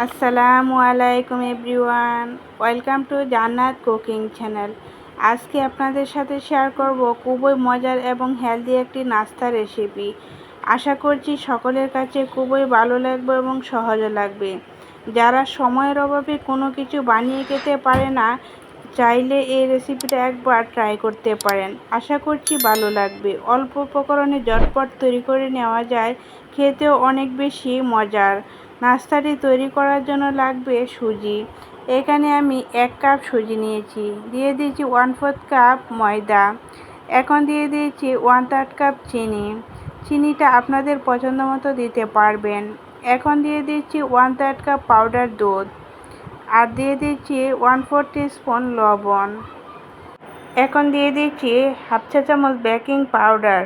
আসসালামু আলাইকুম everyone, welcome to জান্নাত কুকিং চ্যানেল। আজকে আপনাদের সাথে শেয়ার করব খুবই মজার এবং হেলদি একটি নাস্তা রেসিপি। আশা করছি সকলের কাছে খুবই ভালো লাগবে এবং সহজে লাগবে। যারা সময়ের অভাবে কোনো কিছু বানিয়ে খেতে পারে না, চাইলে এই রেসিপিটা একবার ট্রাই করতে পারেন। আশা করছি ভালো লাগবে। অল্প উপকরণে ঝটপট তৈরি করে নেওয়া যায়, খেতেও অনেক বেশি মজার। নাস্তাটি তৈরি করার জন্য লাগবে সুজি। এখানে আমি 1 কাপ সুজি নিয়েছি। দিয়ে দিয়েছি 1/4 কাপ ময়দা। এখন দিয়ে দিয়েছি 1/3 কাপ চিনি। চিনিটা আপনাদের পছন্দ মতো দিতে পারবেন। এখন দিয়ে দিচ্ছি 1/3 কাপ পাউডার দুধ। আর দিয়ে দিচ্ছি 1/4 টিস্পুন লবণ। এখন দিয়ে দিচ্ছি 1/2 চা চামচ বেকিং পাউডার।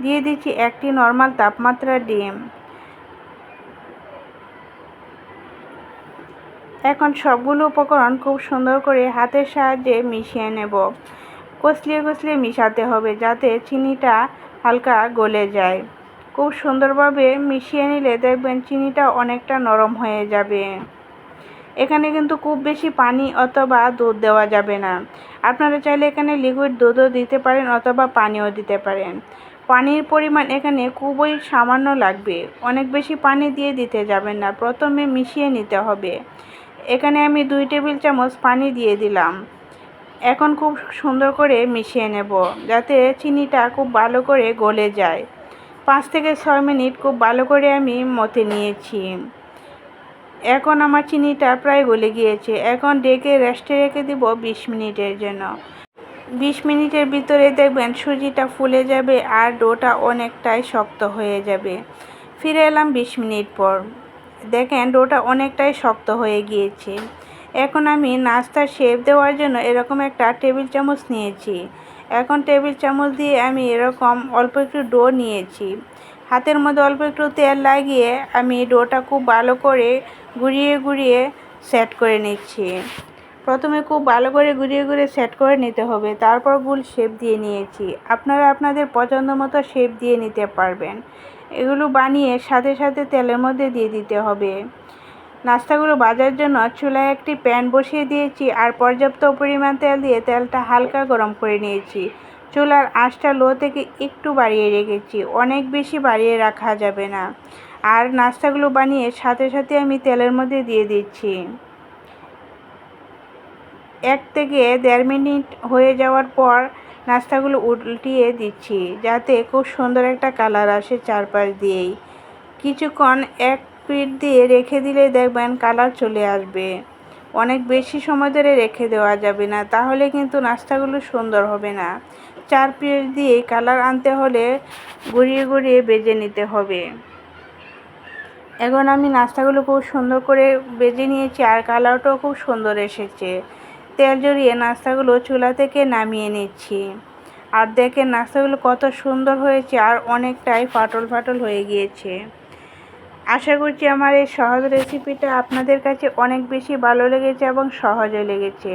দিয়ে দিচ্ছি একটি নর্মাল তাপমাত্রার ডিম। এখন সবগুলো উপকরণ খুব সুন্দর করে হাতের সাহায্যে মিশিয়ে নেব। কষলিয়ে কষলিয়ে মিশাতে হবে যাতে চিনিটা হালকা গলে যায়। খুব সুন্দরভাবে মিশিয়ে নিলে দেখবেন চিনিটা অনেকটা নরম হয়ে যাবে। এখানে কিন্তু খুব বেশি পানি অথবা দুধ দেওয়া যাবে না। আপনারা চাইলে এখানে লিকুইড দুধও দিতে পারেন অথবা পানিও দিতে পারেন। পানির পরিমাণ এখানে খুবই সামান্য লাগবে, অনেক বেশি পানি দিয়ে দিতে যাবেন না। প্রথমে মিশিয়ে নিতে হবে। এখানে আমি 2 টেবিল চামচ পানি দিয়ে দিলাম। এখন খুব সুন্দর করে মিশিয়ে নেব যাতে চিনিটা খুব ভালো করে গলে যায়। 5 থেকে 6 মিনিট খুব ভালো করে আমি মথে নিয়েছি। এখন আমার চিনিটা প্রায় গলে গিয়েছে। এখন ডেকে রেস্টে রেখে দিব 20 মিনিটের জন্য। 20 মিনিটের ভিতরে দেখবেন সুজিটা ফুলে যাবে আর ডোটা অনেকটাই শক্ত হয়ে যাবে। ফিরে এলাম 20 মিনিট পর। দেখেন ডোটা অনেকটাই শক্ত হয়ে গিয়েছে। এখন আমি নাস্তার শেপ দেওয়ার জন্য এরকম একটা টেবিল চামচ নিয়েছি। এখন টেবিল চামচ দিয়ে আমি এরকম অল্প একটু ডো নিয়েছি। হাতের মধ্যে অল্প একটু তেল লাগিয়ে আমি ডোটা খুব ভালো করে ঘুরিয়ে ঘুরিয়ে সেট করে নিচ্ছি। প্রথমে খুব ভালো করে ঘুরিয়ে ঘুরিয়ে সেট করে নিতে হবে, তারপর গোল শেপ দিয়ে নিয়েছি। আপনারা আপনাদের পছন্দ মতো শেপ দিয়ে নিতে পারবেন। এগুলো বানিয়ে সাথে সাথে তেলের মধ্যে দিয়ে দিতে হবে। নাস্তাগুলো ভাজার জন্য চুলায় একটি প্যান বসিয়ে দিয়েছি আর পর্যাপ্ত পরিমাণ তেল দিয়ে তেলটা হালকা গরম করে নিয়েছি। চুলার আঁচটা লো থেকে একটু বাড়িয়ে রেখেছি, অনেক বেশি বাড়িয়ে রাখা যাবে না। আর নাস্তাগুলো বানিয়ে সাথে সাথে আমি তেলের মধ্যে দিয়ে দিচ্ছি। 1 থেকে 1.5 মিনিট হয়ে যাওয়ার পর নাস্তাগুলো উল্টিয়ে দিচ্ছি যাতে খুব সুন্দর একটা কালার আসে চারপাশ দিয়েই। কিছুক্ষণ এক পিঠ দিয়ে রেখে দিলে দেখবেন কালার চলে আসবে। অনেক বেশি সময় ধরে রেখে দেওয়া যাবে না, তাহলে কিন্তু নাস্তাগুলো সুন্দর হবে না। 4 পিঠ দিয়ে কালার আনতে হলে ঘুরিয়ে ঘুরিয়ে ভেজে নিতে হবে। এখন আমি নাস্তাগুলো খুব সুন্দর করে ভেজে নিয়েছি আর কালারটাও খুব সুন্দর এসেছে। তেল জড়িয়ে নাস্তাগুলো চুলা থেকে নামিয়ে নিচ্ছি। আর দেখেন নাস্তাগুলো কত সুন্দর হয়েছে আর অনেকটাই ফাটল ফাটল হয়ে গিয়েছে। আশা করছি আমার এই সহজ রেসিপিটা আপনাদের কাছে অনেক বেশি ভালো লেগেছে এবং সহজে লেগেছে।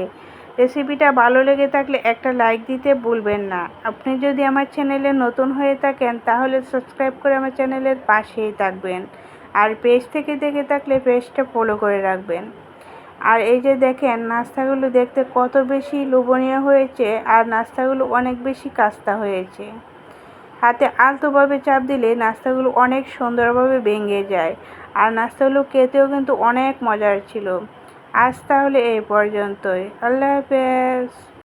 রেসিপিটা ভালো লেগে থাকলে একটা লাইক দিতে ভুলবেন না। আপনি যদি আমার চ্যানেলে নতুন হয়ে থাকেন তাহলে সাবস্ক্রাইব করে আমার চ্যানেলের পাশেই থাকবেন। আর পেজ থেকে দেখে থাকলে পেজটা ফলো করে রাখবেন। আর এই যে দেখেন নাস্তাগুলো দেখতে কত বেশি লোভনীয় হয়েছে আর নাস্তাগুলো অনেক বেশি খাস্তা হয়েছে। হাতে আলতোভাবে চাপ দিলে নাস্তাগুলো অনেক সুন্দরভাবে ভেঙে যায় আর নাস্তাগুলো খেতেও কিন্তু অনেক মজার ছিল। আজ তাহলে এই পর্যন্তই। আল্লাহ হাফেজ।